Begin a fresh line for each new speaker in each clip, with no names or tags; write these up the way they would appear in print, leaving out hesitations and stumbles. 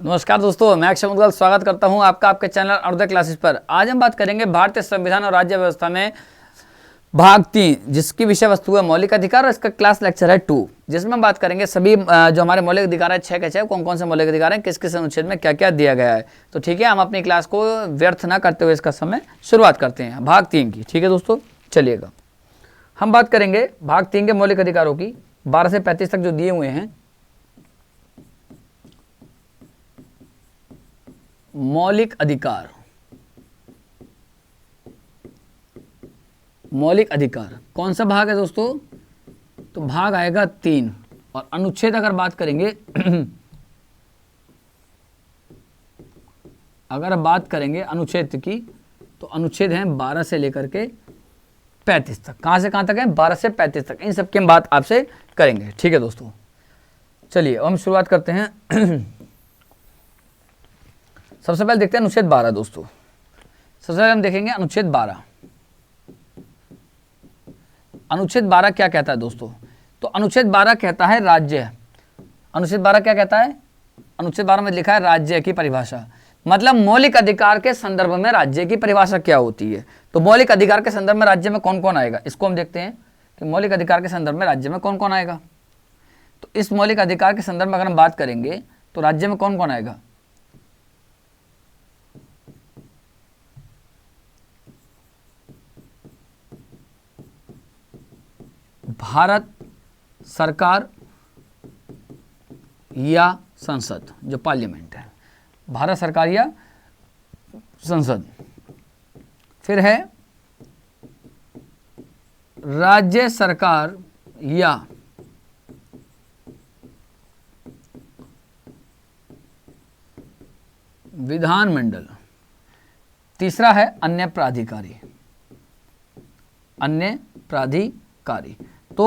नमस्कार दोस्तों, मैं अक्षय मुदगल स्वागत करता हूं आपका आपके चैनल अरुणोदय क्लासेस पर। आज हम बात करेंगे भारतीय संविधान और राज्य व्यवस्था में भाग 3, जिसकी विषय वस्तु है मौलिक अधिकार और इसका क्लास लेक्चर है 2, जिसमें हम बात करेंगे सभी जो हमारे मौलिक अधिकार है 6 के 6 कौन कौन से मौलिक अधिकार हैं, किस किस अनुच्छेद में क्या क्या दिया गया है। तो ठीक है, हम अपनी क्लास को व्यर्थ न करते हुए इसका समय शुरुआत करते हैं भाग 3 की। ठीक है दोस्तों, चलिएगा हम बात करेंगे भाग 3 के मौलिक अधिकारों की। 12 से 35 तक जो दिए हुए हैं मौलिक अधिकार। मौलिक अधिकार कौन सा भाग है दोस्तों? तो भाग आएगा 3। और अनुच्छेद अगर बात करेंगे अगर बात करेंगे अनुच्छेद की, तो अनुच्छेद हैं 12 से लेकर के 35 तक। कहां से कहां तक है? 12 से 35 तक। इन सब की हम बात आपसे करेंगे। ठीक है दोस्तों, चलिए हम शुरुआत करते हैं। सबसे पहले देखते हैं अनुच्छेद 12 दोस्तों। सबसे पहले हम देखेंगे अनुच्छेद 12। अनुच्छेद 12 क्या कहता है दोस्तों? तो अनुच्छेद 12 कहता है राज्य। अनुच्छेद 12 क्या कहता है? अनुच्छेद 12 में लिखा है राज्य की परिभाषा, मतलब मौलिक अधिकार के संदर्भ में राज्य की परिभाषा क्या होती है। तो मौलिक अधिकार के संदर्भ में राज्य में कौन कौन आएगा, इसको हम देखते हैं कि मौलिक अधिकार के संदर्भ में राज्य में कौन कौन आएगा। तो इस मौलिक अधिकार के संदर्भ में अगर हम बात करेंगे तो राज्य में कौन कौन आएगा? भारत सरकार या संसद, जो पार्लियामेंट है, भारत सरकार या संसद। फिर है राज्य सरकार या विधानमंडल। तीसरा है अन्य प्राधिकारी। अन्य प्राधिकारी। तो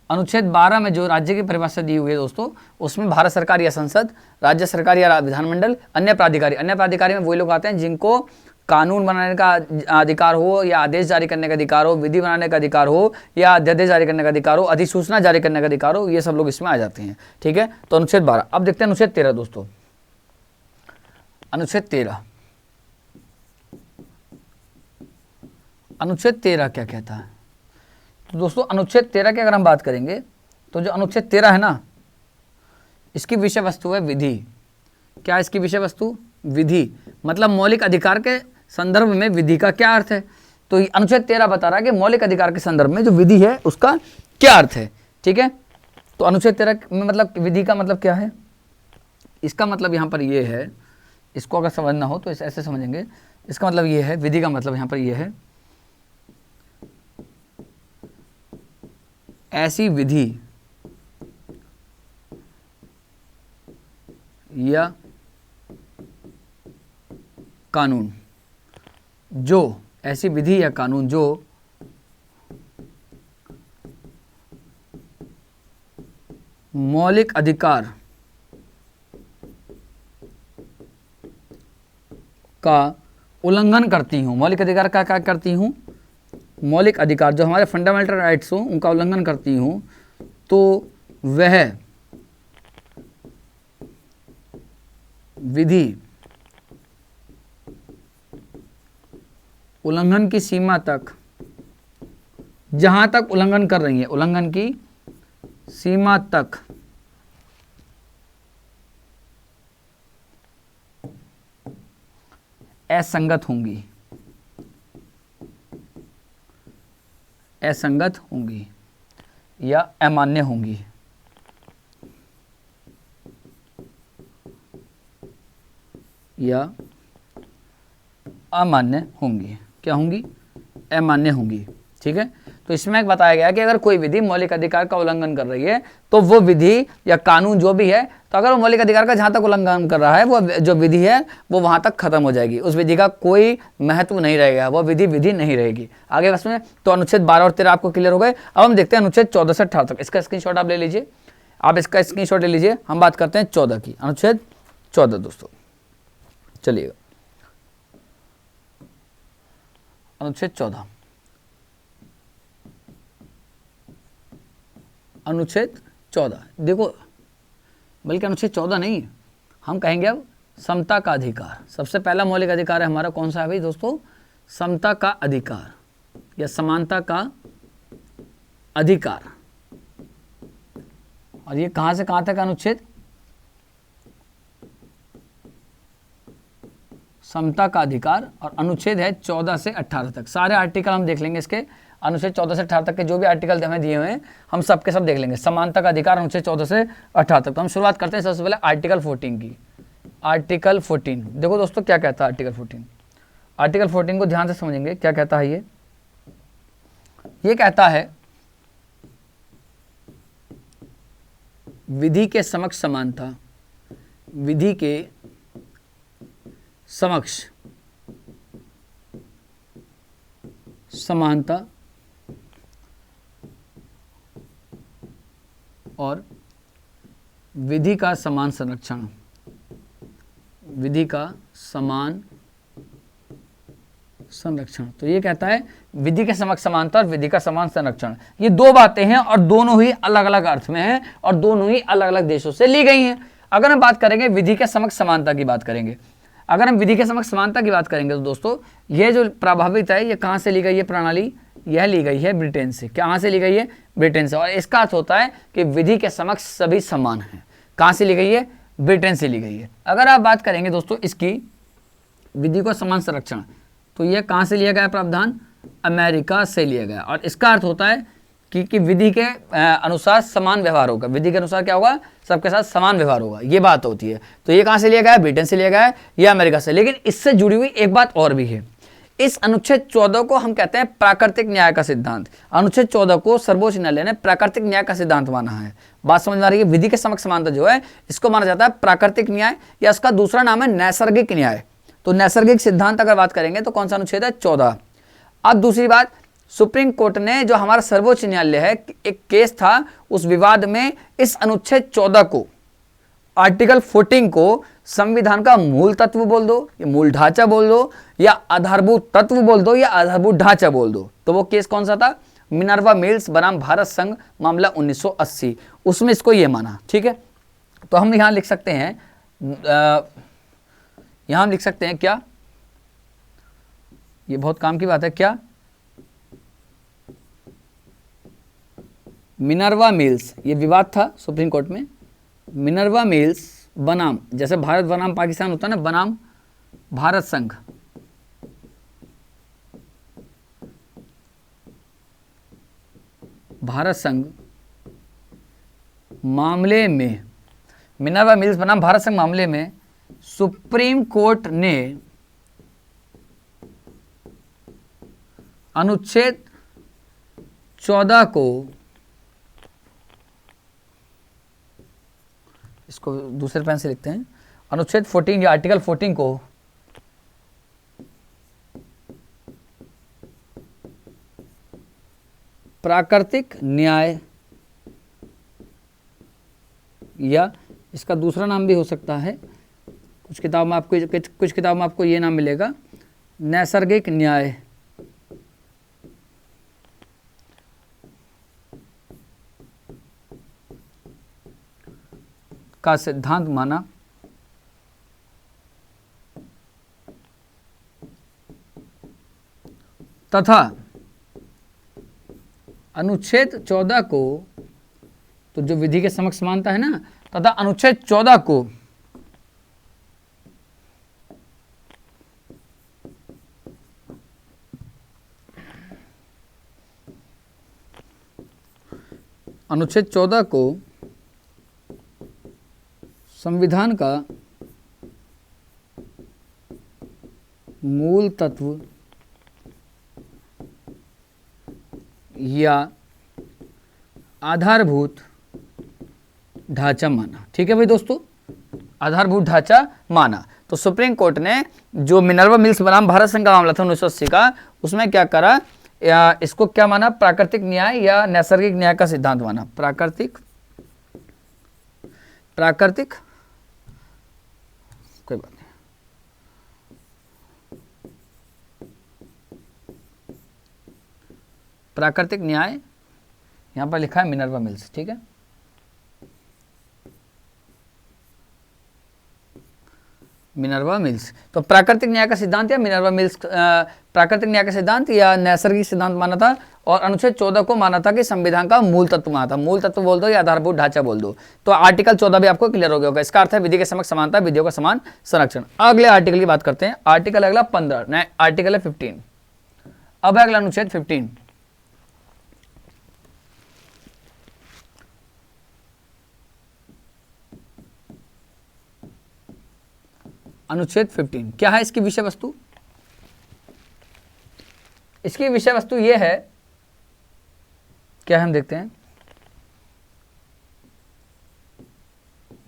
अनुच्छेद 12 में जो राज्य की परिभाषा दी हुई है दोस्तों, उसमें भारत सरकार या संसद, राज्य सरकार या विधानमंडल, अन्य प्राधिकारी। अन्य प्राधिकारी में वही लोग आते हैं जिनको कानून बनाने का अधिकार हो, या आदेश जारी करने का अधिकार हो, विधि बनाने का अधिकार हो, या अध्यादेश जारी करने का अधिकार हो, अधिसूचना जारी करने का अधिकार हो, ये सब लोग इसमें आ जाते हैं। ठीक है, तो अनुच्छेद 12। अब देखते हैं अनुच्छेद 13 दोस्तों। अनुच्छेद 13। अनुच्छेद 13 क्या कहता है? तो दोस्तों अनुच्छेद 13 की अगर हम बात करेंगे तो जो अनुच्छेद 13 है ना, इसकी विषय वस्तु है विधि। क्या इसकी विषय वस्तु? विधि। मतलब मौलिक अधिकार के संदर्भ में विधि का क्या अर्थ है। तो अनुच्छेद 13 बता रहा है कि मौलिक अधिकार के संदर्भ में जो विधि है उसका क्या अर्थ है। ठीक है, तो अनुच्छेद 13 में मतलब विधि का मतलब क्या है? इसका मतलब यहाँ पर ये है, इसको अगर समझना हो तो ऐसे समझेंगे। इसका मतलब ये है, विधि का मतलब यहाँ पर ये है, ऐसी विधि या कानून जो, ऐसी विधि या कानून जो मौलिक अधिकार का उल्लंघन करती हूं। मौलिक अधिकार का क्या करती हूं? मौलिक अधिकार जो हमारे फंडामेंटल राइट्स हो उनका उल्लंघन करती हूं, तो वह विधि उल्लंघन की सीमा तक, जहां तक उल्लंघन कर रही है, उल्लंघन की सीमा तक असंगत होंगी, असंगत होंगी या अमान्य होंगी। या अमान्य होंगी। क्या होंगी? अमान्य होंगी। ठीक है, तो इसमें बताया गया कि अगर कोई विधि मौलिक अधिकार का उल्लंघन कर रही है तो वो विधि या कानून जो भी है, तो अगर वो मौलिक अधिकार का जहां तक उल्लंघन कर रहा है, वो जो विधि है वो वहां तक खत्म हो जाएगी। उस विधि का कोई महत्व नहीं रहेगा, वो विधि विधि नहीं रहेगी आगे बस में। तो अनुच्छेद 12 और 13 आपको क्लियर हो गए। अब हम देखते हैं अनुच्छेद 14 से 18 तक। इसका स्क्रीनशॉट आप ले लीजिए, आप इसका स्क्रीनशॉट ले लीजिए। हम बात करते हैं 14 की। अनुच्छेद 14 दोस्तों, चलिए अनुच्छेद 14। अनुच्छेद 14 देखो, बल्कि अनुच्छेद 14 नहीं, हम कहेंगे अब समता का अधिकार। सबसे पहला मौलिक अधिकार है हमारा कौन सा है भाई दोस्तों? समता का अधिकार या समानता का अधिकार। और ये कहां से कहां तक अनुच्छेद? समता का अधिकार, और अनुच्छेद है 14 से 18 तक। सारे आर्टिकल हम देख लेंगे इसके, अनुच्छेद 14 से 18 तक के जो भी आर्टिकल हमें दिए हुए हैं हम सब के सब देख लेंगे। समानता का अधिकार अनुच्छेद 14 से 18 तक। तो हम शुरुआत करते हैं सबसे पहले आर्टिकल 14 की। आर्टिकल 14 देखो दोस्तों क्या कहता है आर्टिकल 14। आर्टिकल 14 को ध्यान से समझेंगे क्या कहता है ये कहता है विधि के समक्ष समानता, विधि के समक्ष समानता और विधि का समान संरक्षण, विधि का समान संरक्षण। तो ये कहता है विधि के समक्ष समानता और विधि का समान संरक्षण, ये दो बातें हैं और दोनों ही अलग अलग अर्थ में हैं और दोनों ही अलग अलग देशों से ली गई हैं। अगर हम बात करेंगे विधि के समक्ष समानता की बात करेंगे, अगर हम विधि के समक्ष समानता की बात करेंगे तो दोस्तों ये जो प्रभावित है ये कहाँ से ली गई है प्रणाली? यह ली गई है ब्रिटेन से। कहाँ से ली गई है? ब्रिटेन से। और इसका अर्थ होता है कि विधि के समक्ष सभी समान हैं। कहाँ से ली गई है? ब्रिटेन से ली गई है। अगर आप बात करेंगे दोस्तों इसकी विधि को समान संरक्षण, तो यह कहाँ से लिया गया प्रावधान? अमेरिका से लिया गया। और इसका अर्थ होता है कि विधि के अनुसार समान व्यवहार होगा। विधि के अनुसार क्या होगा? सबके साथ समान व्यवहार होगा, ये बात होती है। तो ये कहाँ से लिया गया है? ब्रिटेन से लिया गया है या अमेरिका से। लेकिन इससे जुड़ी हुई एक बात और भी है। इस अनुच्छेद 14 को हम कहते हैं प्राकृतिक न्याय का सिद्धांत। अनुच्छेद 14 को सर्वोच्च न्यायालय ने प्राकृतिक न्याय का सिद्धांत माना है। बात समझ में आ रही है? विधि के समक्ष समानता जो है इसको माना जाता है प्राकृतिक न्याय, या इसका दूसरा नाम है नैसर्गिक न्याय। तो नैसर्गिक सिद्धांत अगर बात करेंगे तो कौन सा अनुच्छेद है? 14। अब दूसरी बात, सुप्रीम कोर्ट ने जो हमारा सर्वोच्च न्यायालय है एक केस था, उस विवाद में इस अनुच्छेद 14 को, आर्टिकल 14 को संविधान का मूल तत्व बोल दो, या मूल ढांचा बोल दो, या आधारभूत तत्व बोल दो, या आधारभूत ढांचा बोल दो। तो वो केस कौन सा था? मिनर्वा मिल्स बनाम भारत संघ मामला 1980, उसमें इसको ये माना। ठीक है, तो हम यहां लिख सकते हैं, यहां हम लिख सकते हैं क्या? ये बहुत काम की बात है। क्या? मिनर्वा मिल्स, ये विवाद था सुप्रीम कोर्ट में। मिनर्वा मिल्स बनाम, जैसे भारत बनाम पाकिस्तान होता है ना, बनाम भारत संघ, भारत संघ मामले में, मिनर्वा मिल्स बनाम भारत संघ मामले में सुप्रीम कोर्ट ने अनुच्छेद 14 को, इसको दूसरे पेन से लिखते हैं, अनुच्छेद 14 या आर्टिकल 14 को प्राकृतिक न्याय, या इसका दूसरा नाम भी हो सकता है, कुछ किताब में आपको ये नाम मिलेगा, नैसर्गिक न्याय का सिद्धांत माना। तथा अनुच्छेद 14 को, तो जो विधि के समक्ष समानता है ना, तथा अनुच्छेद 14 को संविधान का मूल तत्व या आधारभूत ढांचा माना। ठीक है भाई दोस्तों, आधारभूत ढांचा माना। तो सुप्रीम कोर्ट ने जो मिनर्वा मिल्स बनाम भारत संघ का मामला था 1980 का, उसमें क्या करा, इसको क्या माना? प्राकृतिक न्याय या नैसर्गिक न्याय का सिद्धांत माना। प्राकृतिक कोई बात नहीं, प्राकृतिक न्याय, यहां पर लिखा है मिनर्वा मिल्स। ठीक है, मिनर्वा मिल्स। तो प्राकृतिक न्याय का सिद्धांत या मिनर्वा मिल्स प्राकृतिक न्याय का सिद्धांत या नैसर्गिक सिद्धांत माना था। और अनुच्छेद 14 को माना था कि संविधान का मूल तत्व माना था। मूल तत्व बोल दो या आधारभूत ढांचा बोल दो। तो आर्टिकल 14 भी आपको क्लियर हो गया होगा। इसका अर्थ है विधि के समक्ष समानता, विधियों का समान संरक्षण। अगले आर्टिकल की बात करते हैं। आर्टिकल अगला 15, आर्टिकल है 15। अब है अगला अनुच्छेद 15। अनुच्छेद 15 क्या है इसकी विषय वस्तु? इसकी विषय वस्तु यह है, क्या है हम देखते हैं।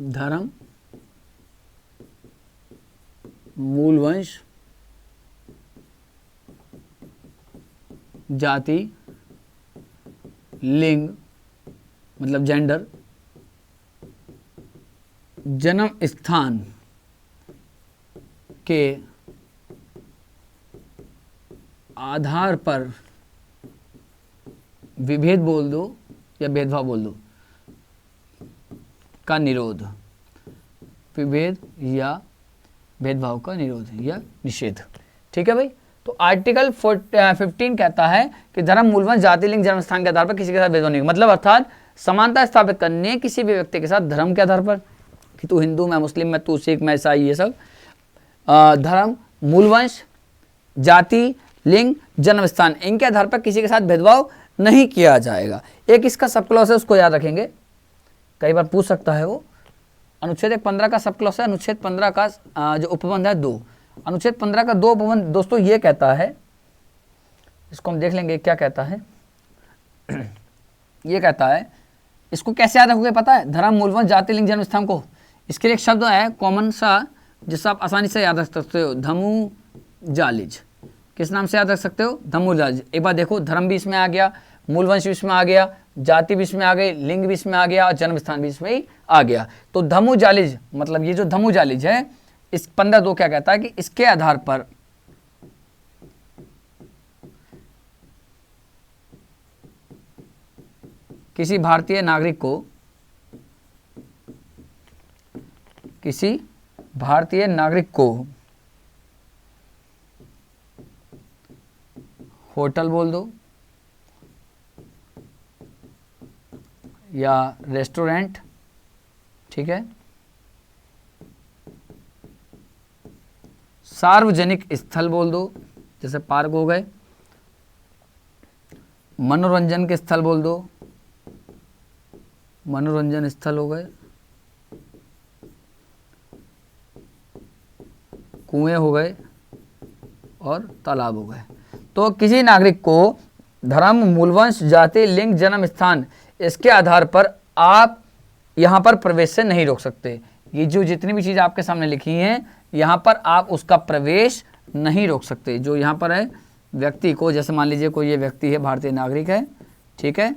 धर्म, मूलवंश, जाति, लिंग मतलब जेंडर, जन्म स्थान के आधार पर विभेद बोल दो या भेदभाव बोल दो का निरोध, विभेद या भेदभाव का निरोध या निषेध। ठीक है भाई। तो आर्टिकल 15 कहता है कि धर्म, मूलवंश, जाति, लिंग, जन्म स्थान के आधार पर किसी के साथ भेदभाव नहीं, मतलब अर्थात समानता स्थापित करने किसी भी व्यक्ति के साथ धर्म के आधार पर कि तू हिंदू, मैं मुस्लिम, मैं तू सिख, मैं ईसाई, ये सब धर्म, मूलवंश, जाति, लिंग, जन्म स्थान, इनके आधार पर किसी के साथ भेदभाव नहीं किया जाएगा। एक इसका सब क्लॉज है, उसको याद रखेंगे, कई बार पूछ सकता है वो। अनुच्छेद 15 का सब क्लॉज है। अनुच्छेद 15 का जो उपबंध है 2। अनुच्छेद 15 का 2 उपबंध दोस्तों ये कहता है, इसको हम देख लेंगे क्या कहता है। ये कहता है, इसको कैसे याद रखोगे पता है? धर्म, मूलवंश, जाति, लिंग, जन्म स्थान को, इसके लिए एक शब्द है कॉमन सा जिससे आप आसानी से याद रख सकते हो, धमू जालिज। किस नाम से याद रख सकते हो? धमू जालिज। एक बार देखो, धर्म भी इसमें आ गया, मूलवंश भी इसमें आ गया, जाति भी इसमें आ गई, लिंग भी इसमें आ गया और जन्म स्थान भी इसमें ही आ गया। तो धमू जालिज मतलब ये जो धमू जालिज है, इस 15(2) क्या कहता है कि इसके आधार पर किसी भारतीय नागरिक को, किसी भारतीय नागरिक को होटल बोल दो या रेस्टोरेंट, ठीक है, सार्वजनिक स्थल बोल दो जैसे पार्क हो गए, मनोरंजन के स्थल बोल दो, मनोरंजन स्थल हो गए, कुएं हो गए और तालाब हो गए। तो किसी नागरिक को धर्म, मूलवंश, जाति, लिंग, जन्म स्थान, इसके आधार पर आप यहाँ पर प्रवेश से नहीं रोक सकते। ये जो जितनी भी चीज़ आपके सामने लिखी हैं, यहाँ पर आप उसका प्रवेश नहीं रोक सकते। जो यहाँ पर है व्यक्ति को, जैसे मान लीजिए कोई ये व्यक्ति है, भारतीय नागरिक है, ठीक है,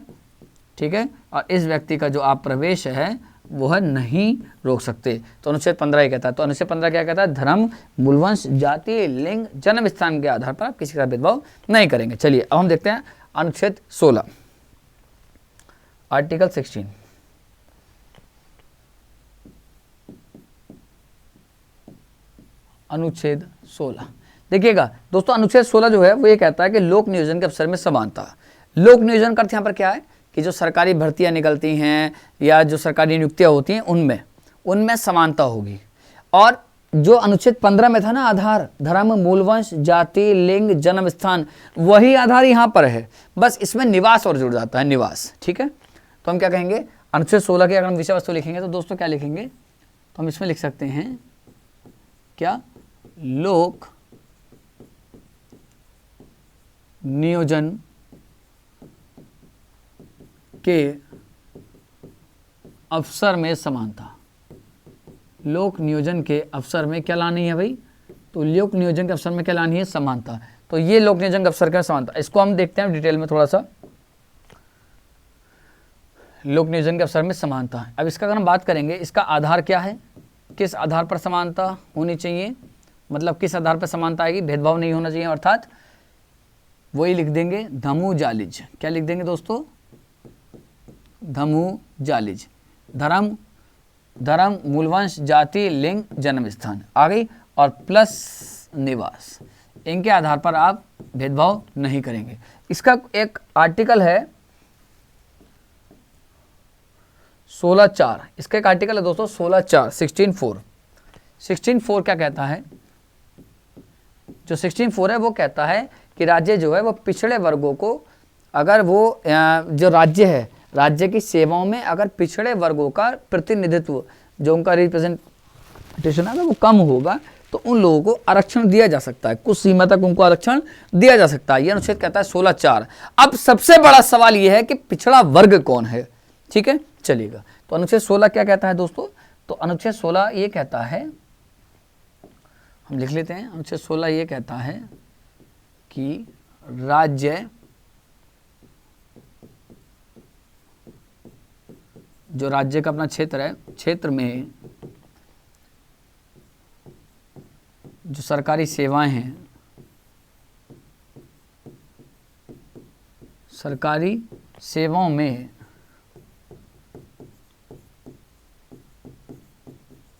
ठीक है, और इस व्यक्ति का जो आप प्रवेश है वह नहीं रोक सकते। तो अनुच्छेद 15 ये कहता है। तो अनुच्छेद 15 क्या कहता है? धर्म, मूलवंश, जाति, लिंग, जन्म स्थान के आधार पर आप किसी का भेदभाव नहीं करेंगे। चलिए अब हम देखते हैं अनुच्छेद 16, आर्टिकल 16। अनुच्छेद 16 देखिएगा दोस्तों, अनुच्छेद 16 जो है वो ये कहता है कि लोक नियोजन के अवसर में समानता। लोक नियोजन का अर्थ यहाँ पर क्या है कि जो सरकारी भर्तियां निकलती हैं या जो सरकारी नियुक्तियां होती हैं उनमें समानता होगी। और जो अनुच्छेद 15 में था ना, आधार, धर्म, मूलवंश, जाति, लिंग, जन्म स्थान, वही आधार यहाँ पर है, बस इसमें निवास और जुड़ जाता है, निवास। ठीक है, तो हम क्या कहेंगे? अनुच्छेद 16 की अगर हम विषय वस्तु लिखेंगे तो दोस्तों क्या लिखेंगे? तो हम इसमें लिख सकते हैं क्या? लोक नियोजन के अवसर में समानता। लोक नियोजन के अवसर में क्या लानी है भाई? तो लोक नियोजन के अवसर में क्या लानी है? समानता। तो ये लोक नियोजन के अवसर का समानता, इसको हम देखते हैं डिटेल में थोड़ा सा। लोक नियोजन के अवसर में समानता। अब इसका अगर हम बात करेंगे, इसका आधार क्या है? किस आधार पर समानता होनी चाहिए, मतलब किस आधार पर समानता आएगी? भेदभाव नहीं होना चाहिए, अर्थात वही लिख देंगे धमू जालिज। क्या लिख देंगे दोस्तों? धमू जालिज। धर्म, धर्म, मूलवंश, जाति, लिंग, जन्म स्थान आ गई, और प्लस निवास। इनके आधार पर आप भेदभाव नहीं करेंगे। इसका एक आर्टिकल है 16(4), इसका एक आर्टिकल है दोस्तों 16(4), 16(4). 16(4) क्या कहता है? जो 16(4) है वो कहता है कि राज्य जो है वो पिछड़े वर्गों को, अगर वो जो राज्य है, राज्य की सेवाओं में अगर पिछड़े वर्गों का प्रतिनिधित्व, जो उनका रिप्रेजेंटेशन है वो कम होगा, तो उन लोगों को आरक्षण दिया जा सकता है, कुछ सीमा तक उनको आरक्षण दिया जा सकता है। यह अनुच्छेद कहता है 16(4). अब सबसे बड़ा सवाल यह है कि पिछड़ा वर्ग कौन है? ठीक है, चलिएगा। तो अनुच्छेद 16 क्या कहता है दोस्तों? तो अनुच्छेद 16 ये कहता है, हम लिख लेते हैं। अनुच्छेद 16 ये कहता है कि राज्य, जो राज्य का अपना क्षेत्र है, क्षेत्र में जो सरकारी सेवाएं हैं, सरकारी सेवाओं में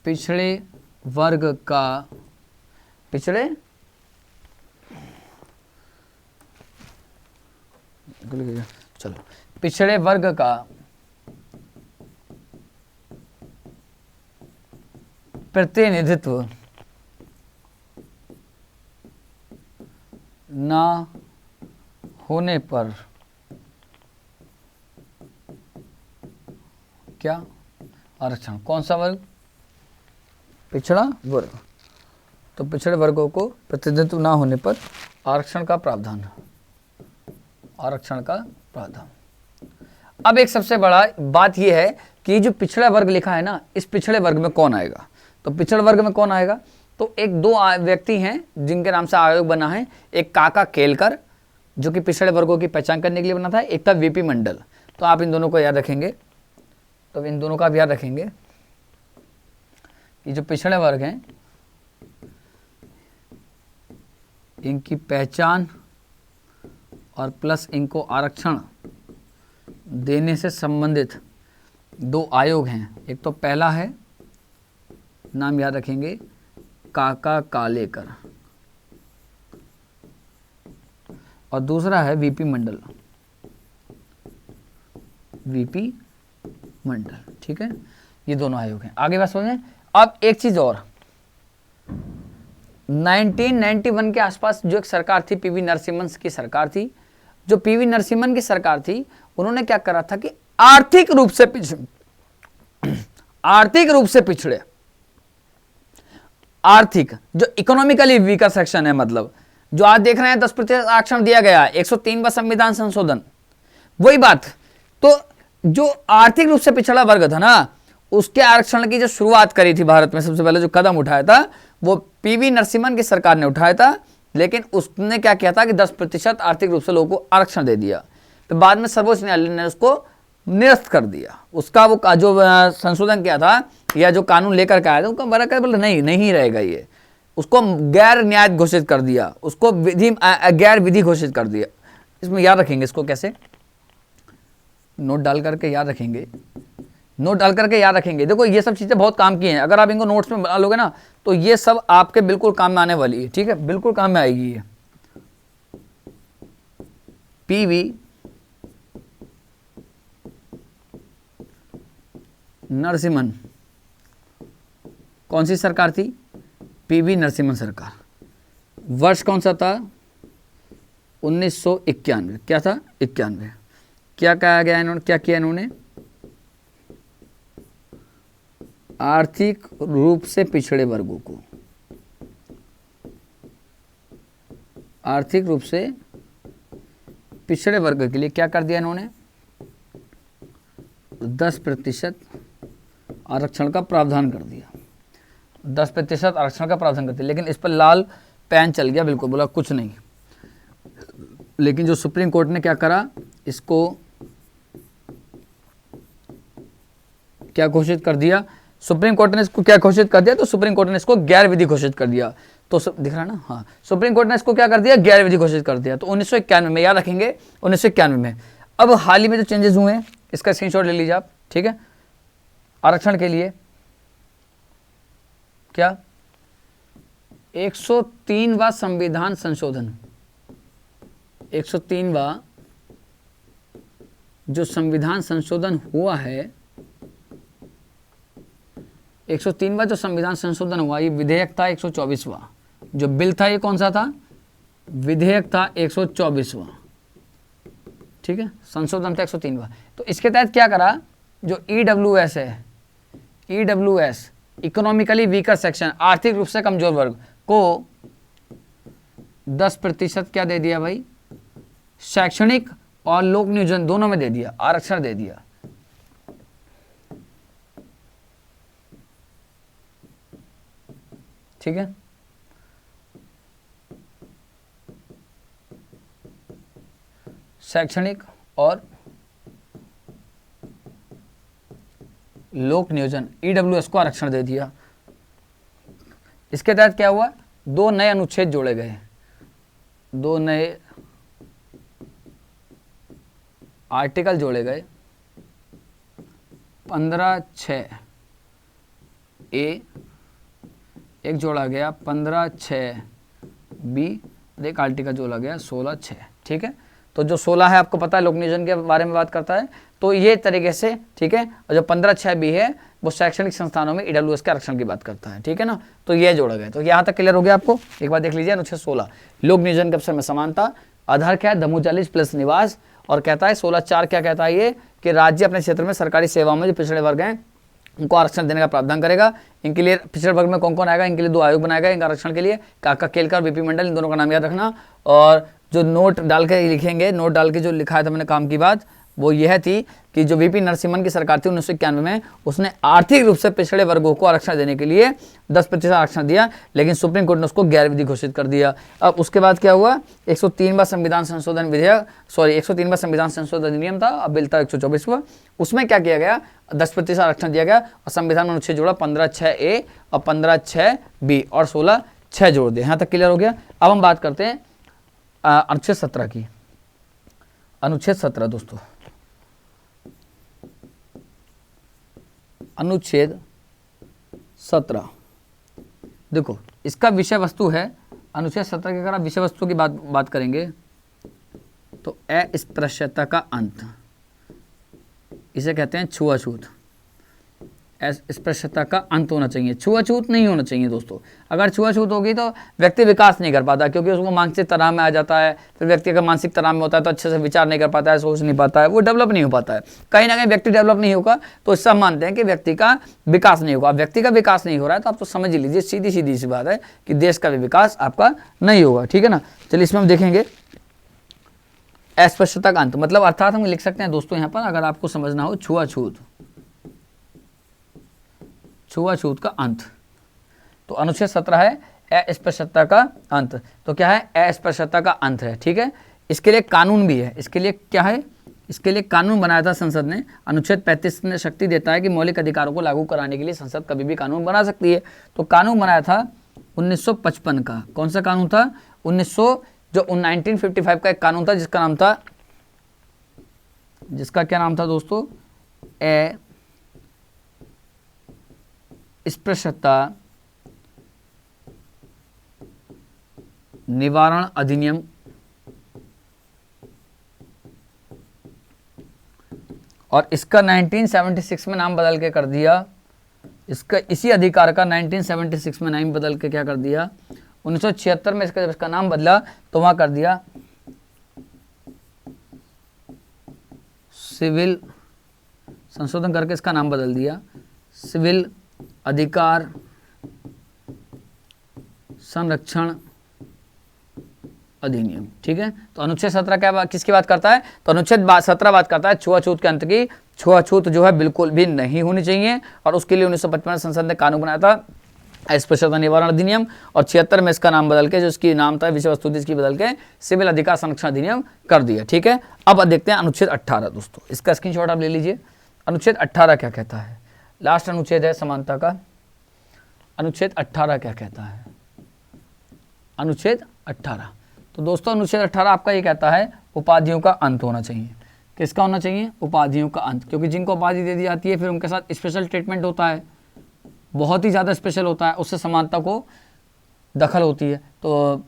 पिछड़े वर्ग का, पिछड़े चलो पिछड़े वर्ग का प्रतिनिधित्व न होने पर क्या? आरक्षण। कौन सा वर्ग? पिछड़ा वर्ग। तो पिछड़े वर्गों को प्रतिनिधित्व ना होने पर आरक्षण का प्रावधान, आरक्षण का प्रावधान। अब एक सबसे बड़ा बात यह है कि जो पिछड़ा वर्ग लिखा है ना, इस पिछड़े वर्ग में कौन आएगा? तो पिछड़े वर्ग में कौन आएगा? तो एक दो व्यक्ति हैं जिनके नाम से आयोग बना है। एक काका केलकर, जो कि पिछड़े वर्गों की पहचान करने के लिए बना था, एक था वीपी मंडल। तो आप इन दोनों को याद रखेंगे। तो इन दोनों का भी याद रखेंगे कि जो पिछड़े वर्ग हैं, इनकी पहचान और प्लस इनको आरक्षण देने से संबंधित दो आयोग हैं। एक तो पहला है, नाम याद रखेंगे, काका कालेकर, और दूसरा है वीपी मंडल, वीपी मंडल। ठीक है, ये दोनों आयोग हैं। आगे बात समझें। अब एक चीज और, 1991 के आसपास जो एक सरकार थी, पीवी नरसिम्हन की सरकार थी। जो पीवी नरसिम्हन की सरकार थी, उन्होंने क्या करा था कि आर्थिक रूप से पिछड़े, आर्थिक जो इकोनॉमिकली वीकर सेक्शन है, मतलब जो आज देख रहे हैं 10% आरक्षण दिया गया, 103वां संविधान संशोधन, वही बात। तो जो आर्थिक रूप से पिछड़ा वर्ग था ना, उसके आरक्षण की जो शुरुआत करी थी भारत में, सबसे पहले जो कदम उठाया था वो पीवी नरसिम्हन की सरकार ने उठाया था। लेकिन उसने क्या किया था कि 10% आर्थिक रूप से लोगों को आरक्षण दे दिया। तो बाद में सर्वोच्च न्यायालय ने उसको निरस्त कर दिया। उसका वो जो संशोधन किया था या जो कानून लेकर के आया था, उसका बड़ा कर बोले नहीं रहेगा ये, उसको गैर न्याय घोषित कर दिया, उसको गैर विधि घोषित कर दिया। इसमें याद रखेंगे, इसको कैसे नोट डाल करके याद रखेंगे, नोट डाल करके याद रखेंगे। देखो ये सब चीज़ें बहुत काम की हैं, अगर आप इनको नोट्स में बना लोगे ना तो ये सब आपके बिल्कुल काम में आने वाली है। ठीक है, बिल्कुल काम में आएगी ये। पीवी नरसिम्हन, कौन सी सरकार थी? पीवी नरसिम्हन सरकार। वर्ष कौन सा था? 1991। क्या था? 91। क्या कहा गया इन्होंने, क्या किया इन्होंने? आर्थिक रूप से पिछड़े वर्गों को, आर्थिक रूप से पिछड़े वर्ग के लिए क्या कर दिया इन्होंने? 10% आरक्षण का प्रावधान कर दिया। 10% आरक्षण का प्रावधान कर दिया। लेकिन इस पर लाल पैन चल गया, बिल्कुल बोला कुछ नहीं। लेकिन जो सुप्रीम कोर्ट ने क्या करा, इसको क्या घोषित कर दिया? सुप्रीम कोर्ट ने इसको क्या घोषित कर दिया? तो सुप्रीम कोर्ट ने इसको गैर विधि घोषित कर दिया। तो दिख रहा है ना, हाँ, सुप्रीम कोर्ट ने इसको क्या कर दिया? गैर विधि घोषित कर दिया। तो 1991 में, याद रखेंगे 1991 में। अब हाल ही में जो चेंजेस हुए हैं, इसका स्क्रीनशॉट ले लीजिए आप। ठीक है, आरक्षण के लिए क्या 103वां संविधान संशोधन, 103वां जो संविधान संशोधन हुआ है, 103वां जो संविधान संशोधन हुआ, ये विधेयक था 124वां। जो बिल था ये कौन सा था? विधेयक था 124वां। ठीक है, संशोधन था 103वां। तो इसके तहत क्या करा, जो EWS है, EWS इकोनॉमिकली वीकर सेक्शन, आर्थिक रूप से कमजोर वर्ग को 10% क्या दे दिया भाई, शैक्षणिक और लोक नियोजन दोनों में दे दिया, आरक्षण दे दिया। ठीक है, शैक्षणिक और लोक नियोजन EWS को आरक्षण दे दिया। इसके तहत क्या हुआ, 2 नए अनुच्छेद जोड़े गए, 2 नए आर्टिकल जोड़े गए, 15(6)A एक जोड़ा गया, 15(6)B एक आर्टिकल जोड़ा गया, 16(6). ठीक है, तो जो 16 है आपको पता है लोक नियोजन के बारे में बात करता है, तो ये तरीके से। ठीक है, और जो 15(6)B है वो शैक्षणिक संस्थानों में EWS के आरक्षण की बात करता है। ठीक है ना, तो ये जोड़ा गया। तो यहाँ तक क्लियर हो गया आपको। एक बार देख लीजिए अनुच्छेद 16, लोक नियोजन के अवसर में समानता। आधार क्या है, दमोजालिज प्लस निवास। और कहता है 16(4) क्या कहता है ये, कि राज्य अपने क्षेत्र में सरकारी सेवाओं में जो पिछड़े वर्ग हैं उनको आरक्षण देने का प्रावधान करेगा। इनके लिए पिछड़े वर्ग में कौन कौन आएगा, इनके लिए 2 आयोग बनाएगा इनका आरक्षण के लिए, काका केलकर, VP मंडल, इन दोनों का नाम याद रखना। और जो नोट डाल के लिखेंगे, नोट डाल के जो लिखा था मैंने काम की बात, वो यह थी कि जो VP नरसिम्हन की सरकार थी 1991 में, उसने आर्थिक रूप से पिछड़े वर्गों को आरक्षण देने के लिए 10% आरक्षण दिया, लेकिन सुप्रीम कोर्ट ने उसको गैर विधि घोषित कर दिया। अब उसके बाद क्या हुआ, 103वां संविधान संशोधन विधेयक, 103वां संविधान संशोधन अधिनियम था, अब बिल था 124वां। उसमें क्या किया गया, 10% आरक्षण दिया गया और संविधान में अनुच्छेद जोड़ा 15(6)A और 15(6)B और 16(6) जोड़ दिया। यहाँ तक क्लियर हो गया। अब हम बात करते हैं अनुच्छेद 17 की। अनुच्छेद 17 दोस्तों, अनुच्छेद 17 देखो, इसका विषय वस्तु है, अनुच्छेद 17 की अगर आप विषय वस्तु की बात करेंगे तो अस्पृश्यता का अंत, इसे कहते हैं छुआछूत। अस्पृश्यता का अंत होना चाहिए, छुआछूत नहीं होना चाहिए दोस्तों। अगर छुआछूत होगी तो व्यक्ति विकास नहीं कर पाता, क्योंकि उसको मानसिक तनाव में आ जाता है। फिर व्यक्ति अगर मानसिक तनाव में होता है तो अच्छे से विचार नहीं कर पाता है, सोच नहीं पाता है, वो डेवलप नहीं हो पाता है। कहीं ना कहीं व्यक्ति डेवलप नहीं होगा तो इससे हम मानते हैं कि व्यक्ति का विकास नहीं होगा। व्यक्ति का विकास नहीं हो रहा है तो आप तो समझ लीजिए, सीधी सीधी सी बात है कि देश का भी विकास आपका नहीं होगा। ठीक है ना, चलिए इसमें हम देखेंगे अस्पृश्यता का अंत, मतलब अर्थात हम लिख सकते हैं दोस्तों यहाँ पर, अगर आपको समझना हो, छुआछूत, छुआछूत का अंत। तो अनुच्छेद 17 है अस्पृश्यता का अंत। तो क्या है, अस्पृश्यता का अंत है। ठीक है, इसके लिए कानून भी है। इसके लिए क्या है, इसके लिए कानून बनाया था संसद ने। अनुच्छेद 35 ने शक्ति देता है कि मौलिक अधिकारों को लागू कराने के लिए संसद कभी भी कानून बना सकती है। तो कानून बनाया था 1955 का। कौन सा कानून था, 1955 का एक कानून था जिसका नाम था, जिसका क्या नाम था दोस्तों, अस्पृश्यता निवारण अधिनियम। और इसका 1976 में नाम बदल के कर दिया, इसका इसी अधिकार का 1976 में नाम बदल के क्या कर दिया, 1976 में जब इसका नाम बदला तो वहां कर दिया सिविल, संशोधन करके इसका नाम बदल दिया सिविल अधिकार संरक्षण अधिनियम। ठीक है, तो अनुच्छेद 17 क्या किसकी बात करता है, तो अनुच्छेद 17 बात करता है छुआछूत के अंत की। छुआछूत जो है बिल्कुल भी नहीं होनी चाहिए, और उसके लिए 1955 में संसद ने कानून बनाया था अस्पृश्यता निवारण अधिनियम, और 76 में इसका नाम बदल के, जो इसकी नाम था विषय वस्तु इसकी बदल के सिविल अधिकार संरक्षण अधिनियम कर दिया। ठीक है, अब देखते हैं अनुच्छेद 18 दोस्तों, इसका स्क्रीनशॉट आप ले लीजिए। अनुच्छेद 18 क्या कहता है, लास्ट अनुच्छेद है समानता का। अनुच्छेद 18 क्या कहता है, अनुच्छेद 18, तो दोस्तों अनुच्छेद 18 आपका ये कहता है उपाधियों का अंत होना चाहिए। किसका होना चाहिए, उपाधियों का अंत, क्योंकि जिनको उपाधि दे दी जाती है फिर उनके साथ स्पेशल ट्रीटमेंट होता है। बहुत ही ज़्यादा स्पेशल होता है, उससे समानता को दखल होती है। तो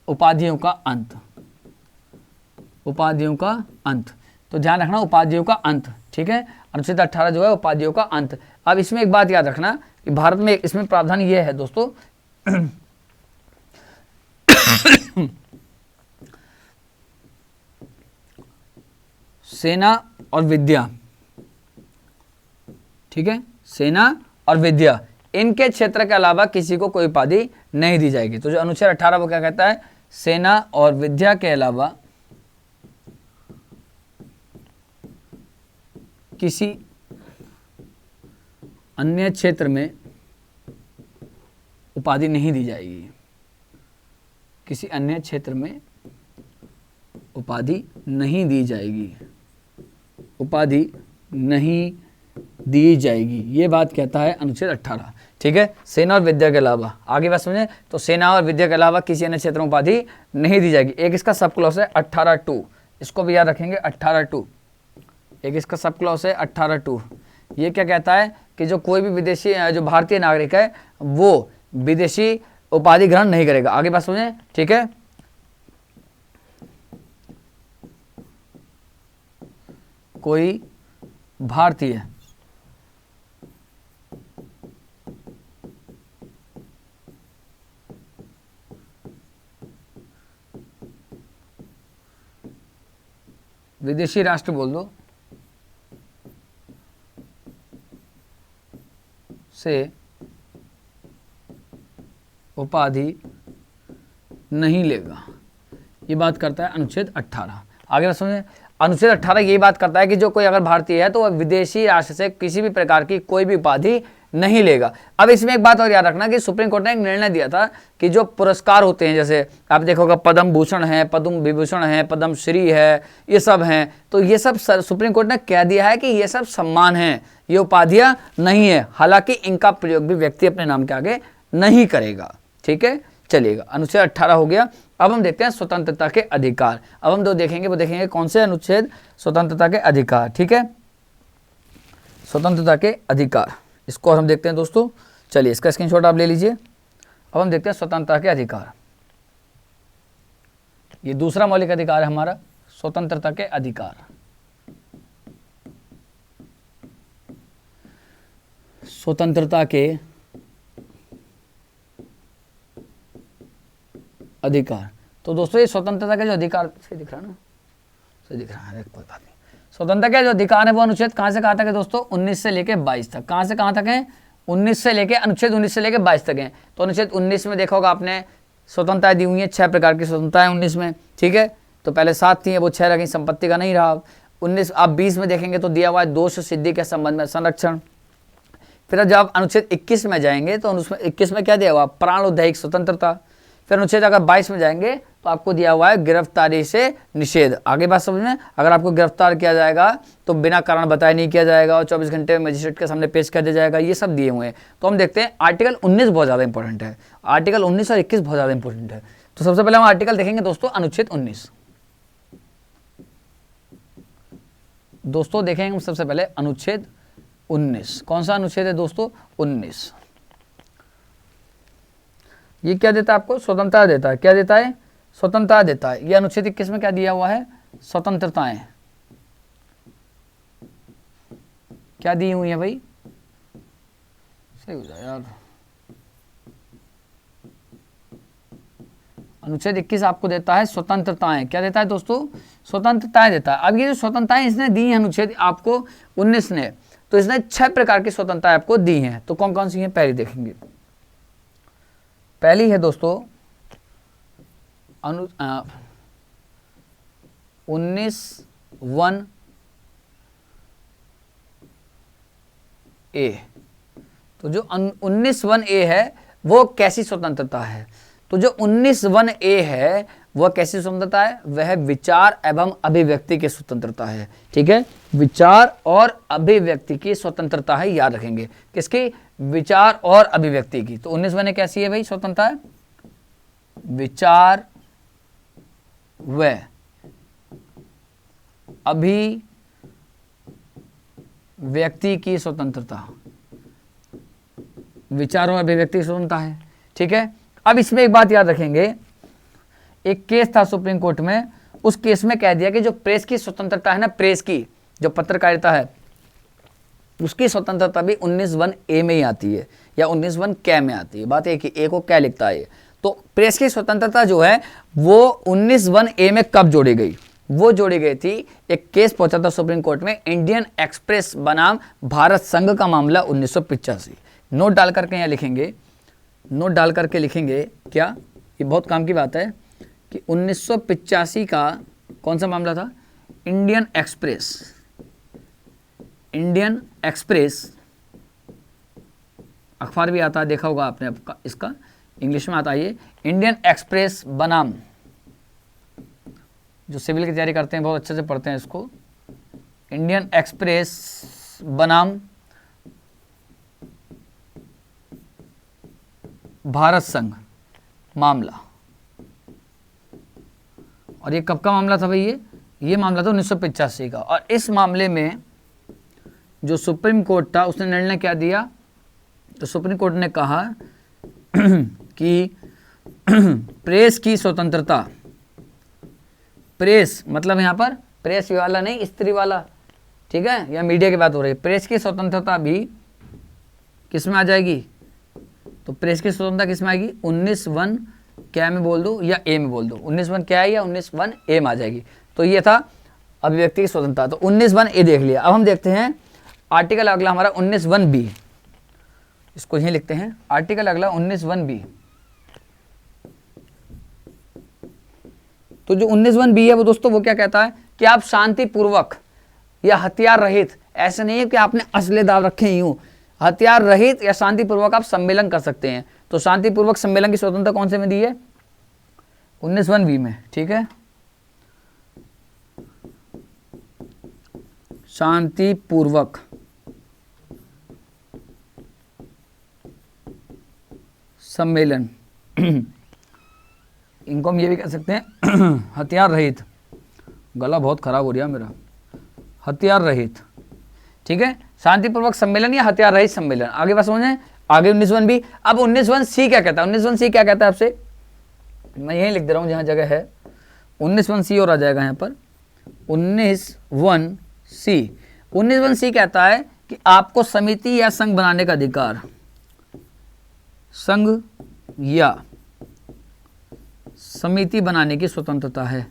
उपाधियों का अंत, उपाधियों का अंत, तो ध्यान रखना उपाधियों का अंत, ठीक है। अनुच्छेद 18 जो है उपाधियों का अंत। अब इसमें एक बात याद रखना कि भारत में इसमें प्रावधान ये है दोस्तों सेना और विद्या, ठीक है, सेना और विद्या, इनके क्षेत्र के अलावा किसी को कोई उपाधि नहीं दी जाएगी। तो जो अनुच्छेद 18 वो क्या कहता है, सेना और विद्या के अलावा किसी अन्य क्षेत्र में उपाधि नहीं दी जाएगी, किसी अन्य क्षेत्र में उपाधि नहीं दी जाएगी, उपाधि नहीं दी जाएगी, ये बात कहता है अनुच्छेद 18, ठीक है। सेना और विद्या के अलावा, आगे बात समझे, तो सेना और विद्या के अलावा किसी अन्य क्षेत्र में उपाधि नहीं दी जाएगी। एक इसका सब क्लॉज है 18(2), इसको भी याद रखेंगे 18(2), एक इसका सब क्लॉज है 18(2). ये क्या कहता है कि जो कोई भी विदेशी, जो भारतीय नागरिक है वो विदेशी उपाधि ग्रहण नहीं करेगा। आगे बात समझे, ठीक है। कोई भारतीय विदेशी राष्ट्र बोल दो से उपाधि नहीं लेगा, ये बात करता है अनुच्छेद 18। आगे बात समझे, अनुच्छेद 18 ये बात करता है कि जो कोई अगर भारतीय है तो वह विदेशी राष्ट्र से किसी भी प्रकार की कोई भी उपाधि नहीं लेगा। अब इसमें एक बात और याद रखना कि सुप्रीम कोर्ट ने एक निर्णय दिया था कि जो पुरस्कार होते हैं, जैसे आप देखोगे पद्म भूषण है, पद्म विभूषण है, पद्म श्री है, ये सब हैं, तो ये सब सुप्रीम कोर्ट ने कह दिया है कि ये सब सम्मान हैं, ये उपाधियां नहीं है, हालांकि इनका प्रयोग भी व्यक्ति अपने नाम के आगे नहीं करेगा, ठीक है। चलिएगा, अनुच्छेद 18 हो गया। अब हम देखते हैं स्वतंत्रता के अधिकार। अब हम दो देखेंगे, वो देखेंगे कौन से अनुच्छेद, स्वतंत्रता के अधिकार, ठीक है, स्वतंत्रता के अधिकार, इसको हम देखते हैं दोस्तों। चलिए इसका स्क्रीनशॉट आप ले लीजिए। अब हम देखते हैं स्वतंत्रता के अधिकार, ये दूसरा मौलिक अधिकार है हमारा, स्वतंत्रता के अधिकार। स्वतंत्रता के अधिकार, तो दोस्तों ये स्वतंत्रता के जो अधिकार, सही दिख रहा है ना, सही दिख रहा है, कोई बात नहीं। स्वतंत्रता के जो अधिकार है वो अनुच्छेद कहाँ से कहाँ तक है दोस्तों, 19 से लेके 22 तक। कहाँ से कहाँ तक है, 19 से लेके, अनुच्छेद 19 से लेके 22 तक है। तो अनुच्छेद 19 में देखा होगा आपने, स्वतंत्रताएं दी हुई हैं, 6 प्रकार की स्वतंत्रताएं 19 में, ठीक है। तो पहले 7 थी, वो 6 रह गई, संपत्ति का नहीं रहा। 19 आप 20 में देखेंगे तो दिया हुआ है दोष सिद्धि के संबंध में संरक्षण। फिर जब आप अनुच्छेद 21 में जाएंगे तो उसमें 21 में क्या दिया हुआ, प्राणोदैहिक स्वतंत्रता। फिर अनुच्छेद अगर 22 में जाएंगे तो आपको दिया हुआ है गिरफ्तारी से निषेध। आगे बात समझ में, अगर आपको गिरफ्तार किया जाएगा तो बिना कारण बताए नहीं किया जाएगा और 24 घंटे मजिस्ट्रेट के सामने पेश कर दिया जाएगा, ये सब दिए हुए हैं। तो हम देखते हैं आर्टिकल 19 बहुत ज़्यादा इंपॉर्टेंट है, आर्टिकल 19 और 21 बहुत ज़्यादा इंपॉर्टेंट है। तो सबसे पहले हम आर्टिकल देखेंगे दोस्तों, अनुच्छेद 19 दोस्तों देखेंगे हम सबसे पहले अनुच्छेद 19। कौन सा अनुच्छेद है दोस्तों, 19। ये क्या देता है आपको, स्वतंत्रता देता है। क्या देता है, स्वतंत्रता देता है। ये अनुच्छेद 21 में क्या दिया हुआ है, स्वतंत्रताएं क्या दी हुई है भाई, सही हो जाए यार। अनुच्छेद 21 आपको देता है स्वतंत्रताएं। क्या देता है दोस्तों, स्वतंत्रताएं देता है। अब ये जो स्वतंत्रताएं इसने दी है अनुच्छेद आपको 19 ने, तो इसने 6 प्रकार की स्वतंत्रताएं आपको दी हैं। तो कौन कौन सी हैं, पहली देखेंगे। पहली है दोस्तों 19(1)(a). तो जो 19(1)(a) है वो कैसी स्वतंत्रता है, तो जो 19(1)(a) है वह कैसी स्वतंत्रता है, वह विचार एवं अभिव्यक्ति की स्वतंत्रता है, ठीक है। विचार और अभिव्यक्ति की स्वतंत्रता है, याद रखेंगे किसकी, विचार और अभिव्यक्ति की। तो 19(1)(a) कैसी है भाई, स्वतंत्रता है विचार व अभिव्यक्ति की स्वतंत्रता, विचारों और अभिव्यक्ति की स्वतंत्रता है। ठीक है, अब इसमें एक बात याद रखेंगे, एक केस था सुप्रीम कोर्ट में, उस केस में कह दिया कि जो प्रेस की स्वतंत्रता है ना, प्रेस की जो पत्रकारिता है उसकी स्वतंत्रता भी 19(1)(a) में ही आती है या 19(1)(क) में आती है। बात एक ही, ए को क्या लिखता है। तो प्रेस की स्वतंत्रता जो है वो 19(1)(a) में कब जोड़ी गई? वो जोड़ी गई थी, एक केस पहुंचा था सुप्रीम कोर्ट में, इंडियन एक्सप्रेस बनाम भारत संघ का मामला 1985। नोट डाल करके यहाँ लिखेंगे, नोट डाल करके लिखेंगे क्या, ये बहुत काम की बात है कि 1985 का कौन सा मामला था? इंडियन एक्सप्रेस, इंडियन एक्सप्रेस अखबार भी आता है, देखा होगा आपने, आपका इसका इंग्लिश में आता है ये, इंडियन एक्सप्रेस बनाम, जो सिविल की तैयारी करते हैं बहुत अच्छे से पढ़ते हैं इसको, इंडियन एक्सप्रेस बनाम भारत संघ मामला। और ये कब का मामला था भाई? ये मामला था 1985 का। और इस मामले में जो सुप्रीम कोर्ट था उसने निर्णय क्या दिया? तो सुप्रीम कोर्ट ने कहा कि प्रेस की स्वतंत्रता, प्रेस मतलब यहाँ पर प्रेस वाला नहीं, स्त्री वाला, ठीक है, या मीडिया की बात हो रही है, प्रेस की स्वतंत्रता भी किस में आ जाएगी? तो प्रेस की स्वतंत्रता किस में आएगी? 19(1)(क) में बोल दो या ए में बोल दो, 19(1)(क) या 19(1)(a) में आ जाएगी। तो ये था अभिव्यक्ति की स्वतंत्रता। तो 19(1)(a) देख लिया। अब हम देखते हैं आर्टिकल अगला हमारा 19(1)(b), इसको यहीं लिखते हैं, आर्टिकल अगला 19(1)(b। तो जो 19(1)(b) है वो दोस्तों वो क्या कहता है कि आप शांतिपूर्वक या हथियार रहित, ऐसे नहीं है कि आपने असले दाव रखे ही हूं, हथियार रहित या शांतिपूर्वक आप सम्मेलन कर सकते हैं। तो शांतिपूर्वक सम्मेलन की स्वतंत्रता कौन से में दी है? 19(1)(b) में। ठीक है, शांतिपूर्वक सम्मेलन इनको हम ये भी कह सकते हैं हथियार रहित, गला बहुत खराब हो रहा मेरा, हथियार रहित। ठीक है, शांतिपूर्वक सम्मेलन या हथियार रहित सम्मेलन। आगे बात समझें, आगे 19(1)(b। अब 19(1)(c) क्या कहता है? 19(1)(c) क्या कहता है आपसे? मैं यहीं लिख दे रहा हूं जहां जगह है, 19(1)(c) और आ जाएगा यहाँ पर 19(1)(c). 19(1)(c) कहता है कि आपको समिति या संघ बनाने का अधिकार, संघ या समिति बनाने की स्वतंत्रता है,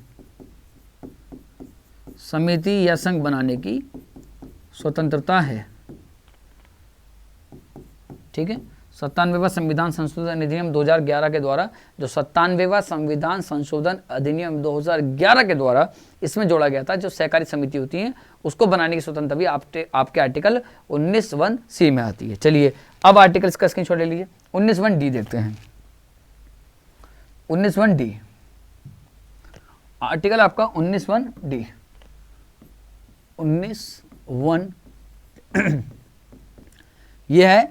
समिति या संघ बनाने की स्वतंत्रता है। ठीक है, 97वां संविधान संशोधन अधिनियम 2011 के द्वारा, जो 97वां संविधान संशोधन अधिनियम 2011 के द्वारा इसमें जोड़ा गया था, जो सहकारी समिति होती है उसको बनाने की स्वतंत्रता भी आपके आर्टिकल 19(1)(c) में आती है। चलिए अब आर्टिकल इसका स्क्रीनशॉट ले लीजिए, 19(1)(d) देखते हैं। 19(1)(d) आर्टिकल आपका 19(1)(d), 19(1) यह है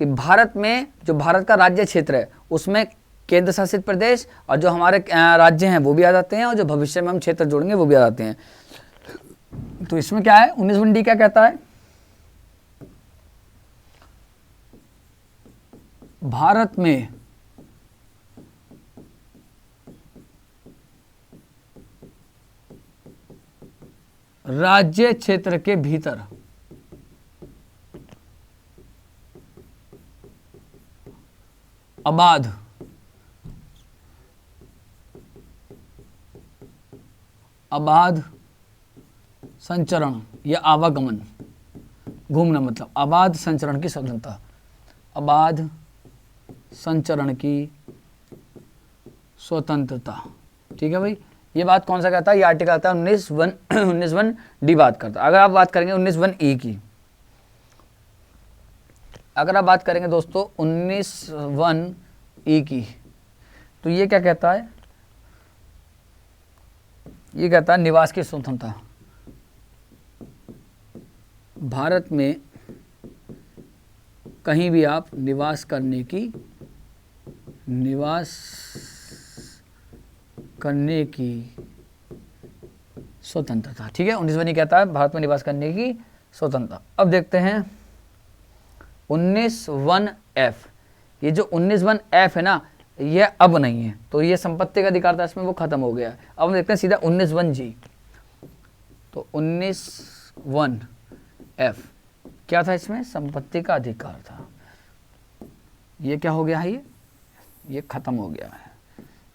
कि भारत में जो भारत का राज्य क्षेत्र है उसमें केंद्र शासित प्रदेश और जो हमारे राज्य हैं वो भी आ जाते हैं, और जो भविष्य में हम क्षेत्र जोड़ेंगे वो भी आ जाते हैं। तो इसमें क्या है, 19(1)(d) क्या कहता है? भारत में राज्य क्षेत्र के भीतर अबाध संचरण या आवागमन, घूमना मतलब अबाध संचरण की स्वतंत्रता, अबाध संचरण की स्वतंत्रता। ठीक है भाई, ये बात कौन सा कहता है? ये आर्टिकल आता है 19(1)(d) बात करता है। अगर आप बात करेंगे 19(1)(e) की, अगर आप बात करेंगे दोस्तों 19(1)(e) की, तो ये क्या कहता है? ये कहता है निवास की स्वतंत्रता, भारत में कहीं भी आप निवास करने की स्वतंत्रता। ठीक है, 19(1)(e) कहता है भारत में निवास करने की स्वतंत्रता। अब देखते हैं 19(1)(f), ये जो 19(1)(f) है ना, ये अब नहीं है, तो ये संपत्ति का अधिकार था इसमें, वो खत्म हो गया। अब हम देखते हैं सीधा 19(1)(g). तो 19(1)(f) क्या था इसमें? संपत्ति का अधिकार था। ये क्या हो गया है? ये खत्म हो गया है,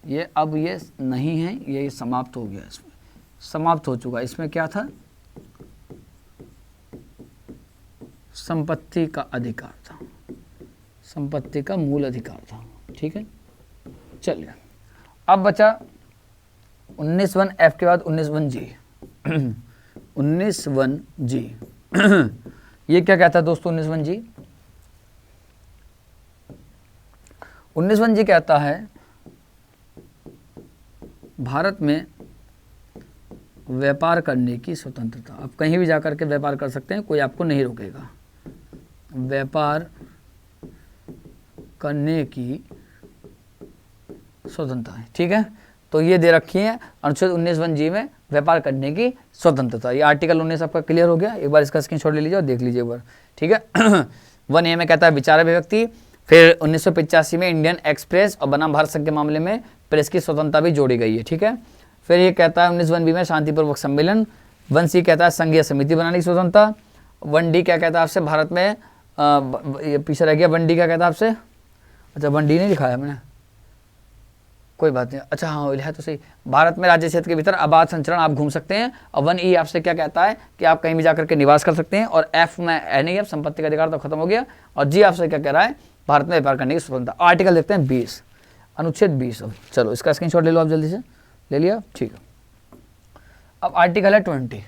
ये अब ये नहीं है, ये समाप्त हो गया, इसमें समाप्त हो चुका। इसमें क्या था? संपत्ति का अधिकार था, संपत्ति का मूल अधिकार था। ठीक है, चलिए अब बचा 19(1)(f) के बाद 19(1)(g). 19(1)(g) ये क्या कहता है दोस्तों? 19(1)(g) 19(1)(g) कहता है भारत में व्यापार करने की स्वतंत्रता। आप कहीं भी जाकर के व्यापार कर सकते हैं, कोई आपको नहीं रोकेगा। व्यापार करने की स्वतंत्रता है। ठीक है, तो ये दे रखी है अनुच्छेद 19(1)(g) में व्यापार करने की स्वतंत्रता। ये आर्टिकल 19 आपका क्लियर हो गया। एक बार इसका स्क्रीनशॉट ले लीजिए और देख लीजिए एक बार। ठीक है, 1A में कहता है विचार अभिव्यक्ति। फिर 1985 में इंडियन एक्सप्रेस और बनाम भारत संघ के मामले में प्रेस की स्वतंत्रता भी जोड़ी गई है। ठीक है, फिर ये कहता है 19(1)(b) में शांतिपूर्वक सम्मेलन। 1C कहता है संघीय समिति बनाने की स्वतंत्रता। 1D क्या कहता है आपसे? भारत में ये पीछे रह गया। 1D क्या कहता है आपसे? अच्छा 1D नहीं लिखाया मैंने, कोई बात नहीं। अच्छा हाँ है तो सही। भारत में राज्य क्षेत्र के भीतर आबाद संचरण आप घूम सकते हैं। और 1E आपसे क्या कहता है कि आप कहीं भी जाकर के निवास कर सकते हैं। और F में नहीं है, संपत्ति का अधिकार तो खत्म हो गया। और G आपसे क्या कह रहा है? भारत में व्यापार करने की स्वतंत्रता। आर्टिकल देखते हैं 20, अनुच्छेद 20। अब चलो इसका स्क्रीनशॉट ले लो आप जल्दी से। ले लिया? ठीक है। अब आर्टिकल है 20,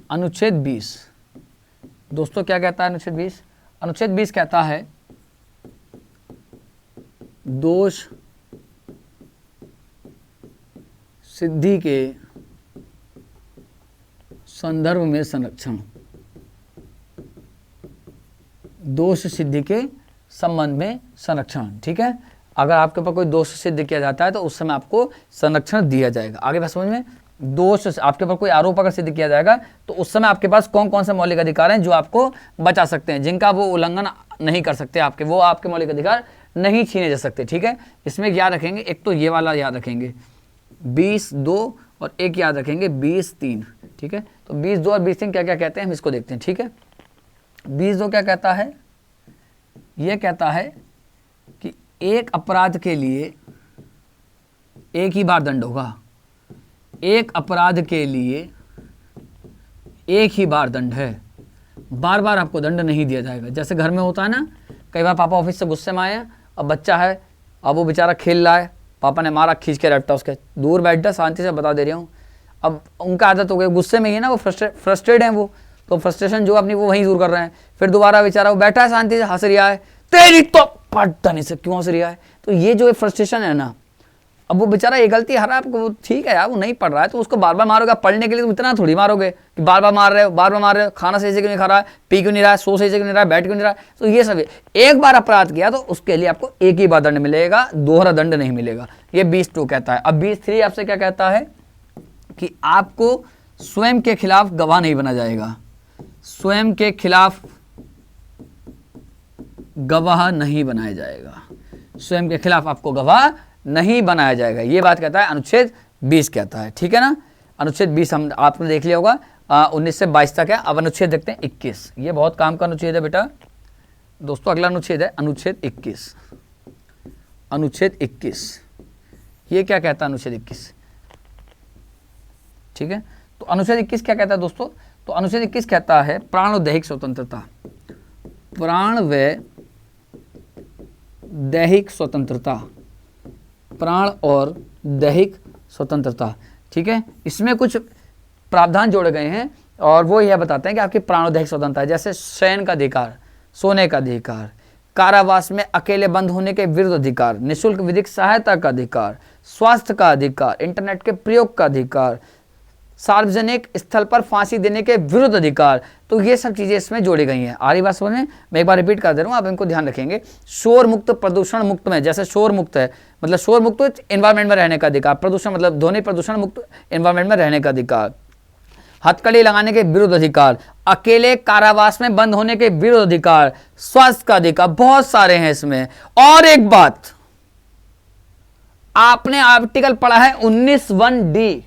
अनुच्छेद 20। दोस्तों क्या कहता है अनुच्छेद 20? अनुच्छेद 20 कहता है दोष सिद्धि के संदर्भ में संरक्षण। दोष सिद्धि के संबंध में संरक्षण। ठीक है, अगर आपके ऊपर कोई दोष सिद्ध किया जाता है तो उस समय आपको संरक्षण दिया जाएगा। आगे बात समझ में? दोष आपके ऊपर कोई आरोप अगर सिद्ध किया जाएगा तो उस समय आपके पास कौन कौन से मौलिक अधिकार हैं जो आपको बचा सकते हैं, जिनका वो उल्लंघन नहीं कर सकते आपके, वो आपके मौलिक अधिकार नहीं छीने जा सकते। ठीक है, इसमें याद रखेंगे, एक तो ये वाला याद रखेंगे 20(2) और एक याद रखेंगे 20(3). ठीक है, तो 20(2) और 20(3) क्या क्या कहते हैं हम इसको देखते हैं। ठीक है, 20(2) क्या कहता है? ये कहता है कि एक अपराध के लिए एक ही बार दंड होगा। एक अपराध के लिए एक ही बार दंड है, बार बार आपको दंड नहीं दिया जाएगा। जैसे घर में होता है ना, कई बार पापा ऑफिस से गुस्से में आए, अब बच्चा है, अब वो बेचारा खेल रहा है, पापा ने मारा, खींच के रपटा उसके, दूर बैठ जा, शांति से बता दे रहा हूँ। अब उनका आदत हो गई, गुस्से में ही है ना, वो फ्रस्ट्रेट है, वो तो फ्रस्ट्रेशन जो अपनी वो वहीं दूर कर रहे हैं। फिर दोबारा बेचारा वो बैठा है शांति से, हंस रिया है, तेरी तो पता नहीं से क्यों हंस रिया है। तो ये जो फ्रस्ट्रेशन है ना, अब वो बेचारा ये गलती हर आपको, ठीक है यार वो नहीं पढ़ रहा है तो उसको बार बार मारोगे। पढ़ने के लिए तुम इतना थोड़ी मारोगे कि बार बार मार रहे हो, बार बार मार रहे हो, खाना सही से क्यों नहीं खा रहा है, पी क्यों नहीं रहा है, सो सही से क्यों नहीं रहा है, बैठ क्यों नहीं रहा है। तो ये सब एक बार अपराध किया तो उसके लिए आपको एक ही बार दंड मिलेगा, दोहरा दंड नहीं मिलेगा। ये 20(2) कहता है। अब 20(3) आपसे क्या कहता है कि आपको स्वयं के खिलाफ गवाह नहीं बना जाएगा। स्वयं के खिलाफ गवाह नहीं बनाया जाएगा, स्वयं के खिलाफ आपको गवाह नहीं बनाया जाएगा। ये बात कहता है अनुच्छेद 20 कहता है। ठीक है ना, अनुच्छेद 20 हम आपने देख लिया होगा, 19 से 22 तक है। अब अनुच्छेद देखते हैं 21। ये बहुत काम का अनुच्छेद है बेटा दोस्तों। अगला अनुच्छेद है अनुच्छेद 21। अनुच्छेद 21 ये क्या कहता है? अनुच्छेद 21, ठीक है, तो अनुच्छेद 21 क्या कहता है दोस्तों? तो अनुच्छेद 21 कहता है प्राण और दैहिक स्वतंत्रता। प्राण व दैहिक स्वतंत्रता, प्राण और दैहिक स्वतंत्रता। ठीक है, इसमें कुछ प्रावधान जोड़े गए हैं और वो यह बताते हैं कि आपकी प्राण और दैहिक स्वतंत्रता है। जैसे शयन का अधिकार, सोने का अधिकार, कारावास में अकेले बंद होने के विरुद्ध अधिकार, निःशुल्क विधिक सहायता का अधिकार, स्वास्थ्य का अधिकार, इंटरनेट के प्रयोग का अधिकार, सार्वजनिक स्थल पर फांसी देने के विरुद्ध अधिकार। तो ये सब चीजें इसमें जोड़ी गई हैं। आ रही बात समझ में? मैं एक बार रिपीट कर दे रहा हूँ, आप इनको ध्यान रखेंगे। शोर मुक्त, प्रदूषण मुक्त में, जैसे शोर मुक्त है मतलब शोर मुक्त एनवायरमेंट में रहने का अधिकार, प्रदूषण मतलब ध्वनि प्रदूषण मुक्त एनवायरमेंट में रहने का अधिकार, हथकड़ी लगाने के विरुद्ध अधिकार, अकेले कारावास में बंद होने के विरुद्ध अधिकार, स्वास्थ्य का अधिकार, बहुत सारे हैं इसमें। और एक बात, आपने आर्टिकल पढ़ा है 19(1)D,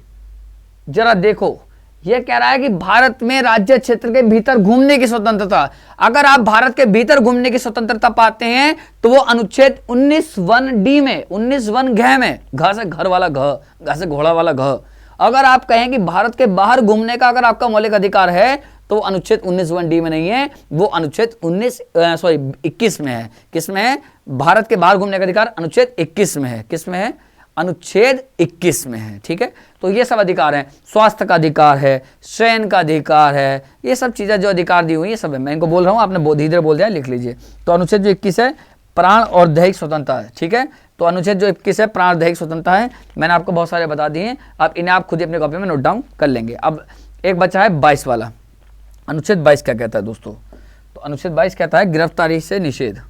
जरा देखो, यह कह रहा है कि भारत में राज्य क्षेत्र के भीतर घूमने की स्वतंत्रता। अगर आप भारत के भीतर घूमने की स्वतंत्रता पाते हैं तो वो अनुच्छेद 19(1)D में, 19(1)घ में, घ से घर वाला घ से घोड़ा वाला घ, अगर आप कहें कि भारत के बाहर घूमने का अगर आपका मौलिक अधिकार है तो वो अनुच्छेद 19(1)D में नहीं है, वो अनुच्छेद 21 में है। किस में है? भारत के बाहर घूमने का अधिकार अनुच्छेद 21 में है। किस में है? अनुच्छेद 21 में है। ठीक है, तो ये सब अधिकार हैं। स्वास्थ्य का अधिकार है, शयन का अधिकार है, ये सब चीजें जो अधिकार दी हुई ये सब है। मैं इनको बोल रहा हूं, आपने धीरे धीरे बोल दिया, लिख लीजिए। तो अनुच्छेद जो 21 है प्राण और दैहिक स्वतंत्रता है। ठीक है, तो अनुच्छेद जो 21 है प्राण और दैहिक स्वतंत्रता है, मैंने आपको बहुत सारे बता दिए हैं, आप इन्हें आप खुद ही अपने कॉपी में नोट डाउन कर लेंगे। अब एक बचा है 22 वाला। अनुच्छेद 22 क्या कहता है दोस्तों? तो अनुच्छेद 22 कहता है गिरफ्तारी से निषेध।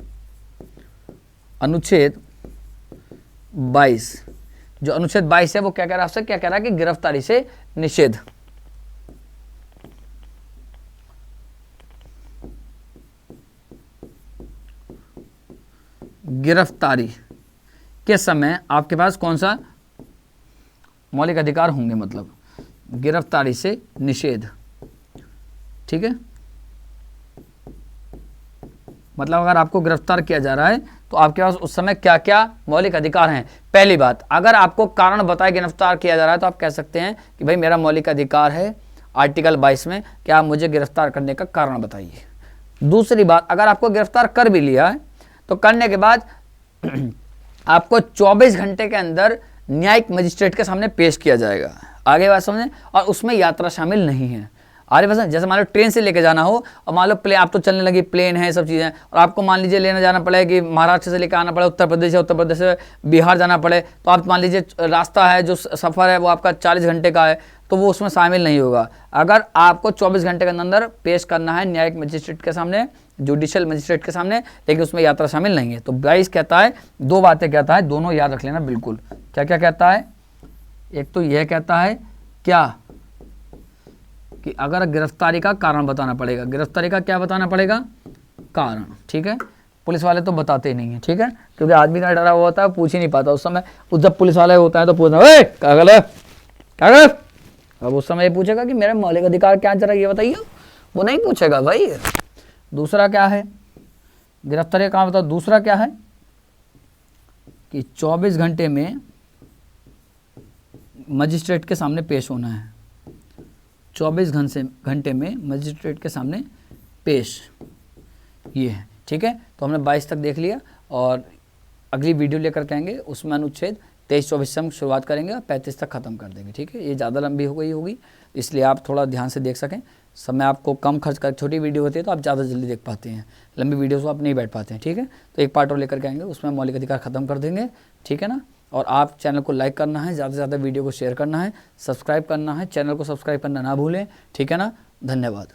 अनुच्छेद 22, जो अनुच्छेद 22 है वो क्या कह रहा है आपसे? क्या कह रहा है कि गिरफ्तारी से निषेध। गिरफ्तारी के समय आपके पास कौन सा मौलिक अधिकार होंगे? मतलब गिरफ्तारी से निषेध। ठीक है, मतलब अगर आपको गिरफ्तार किया जा रहा है तो आपके पास उस समय क्या क्या मौलिक अधिकार हैं? पहली बात, अगर आपको कारण बताए गिरफ्तार किया जा रहा है तो आप कह सकते हैं कि भाई मेरा मौलिक अधिकार है आर्टिकल 22 में कि आप मुझे गिरफ्तार करने का कारण बताइए। दूसरी बात, अगर आपको गिरफ्तार कर भी लिया है तो करने के बाद आपको 24 घंटे के अंदर न्यायिक मजिस्ट्रेट के सामने पेश किया जाएगा। आगे बात समझें, और उसमें यात्रा शामिल नहीं है। आगे बस, जैसे मान लो ट्रेन से लेके जाना हो और मान लो प्लेन, आप तो चलने लगी, प्लेन है, सब चीज़ें, और आपको मान लीजिए लेना जाना पड़े कि महाराष्ट्र से लेकर आना पड़े उत्तर प्रदेश है, उत्तर प्रदेश से बिहार जाना पड़े, तो आप मान लीजिए रास्ता है, जो सफ़र है वो आपका 40 घंटे का है, तो वो उसमें शामिल नहीं होगा। अगर आपको 24 घंटे के अंदर पेश करना है न्यायिक मजिस्ट्रेट के सामने, जुडिशियल मजिस्ट्रेट के सामने, लेकिन उसमें यात्रा शामिल नहीं है। तो 22 कहता है, दो बातें कहता है, दोनों याद रख लेना बिल्कुल। क्या क्या कहता है? एक तो यह कहता है क्या कि अगर गिरफ्तारी का कारण बताना पड़ेगा। गिरफ्तारी का क्या बताना पड़ेगा? कारण। ठीक है, पुलिस वाले तो बताते ही नहीं है। ठीक है, क्योंकि आदमी का डरा हुआ होता है, पूछ ही नहीं पाता उस समय। जब पुलिस वाला होता है तो पूछना, ओए क्या गलत, क्या गलत, अब उस समय ये पूछेगा कि मेरा मौलिक अधिकार क्या, जरा ये बताइए, वो नहीं पूछेगा भाई। दूसरा क्या है? गिरफ्तारी का कारण बताओ। दूसरा क्या है कि 24 घंटे में मजिस्ट्रेट के सामने पेश होना है। 24 घंटे में मजिस्ट्रेट के सामने पेश, ये है। ठीक है, तो हमने 22 तक देख लिया और अगली वीडियो लेकर के आएंगे, उसमें अनुच्छेद 23-24 से हम शुरुआत करेंगे और 35 तक ख़त्म कर देंगे। ठीक है, ये ज़्यादा लंबी हो गई होगी, इसलिए आप थोड़ा ध्यान से देख सकें। समय आपको कम खर्च कर, छोटी वीडियो होती है तो आप ज़्यादा जल्दी देख पाते हैं, लंबी वीडियो से आप नहीं बैठ पाते हैं। ठीक है, तो एक पार्ट और लेकर के आएंगे, उसमें मौलिक अधिकार ख़त्म कर देंगे। ठीक है ना, और आप चैनल को लाइक करना है, ज़्यादा से ज़्यादा वीडियो को शेयर करना है, सब्सक्राइब करना है, चैनल को सब्सक्राइब करना ना भूलें। ठीक है ना, धन्यवाद।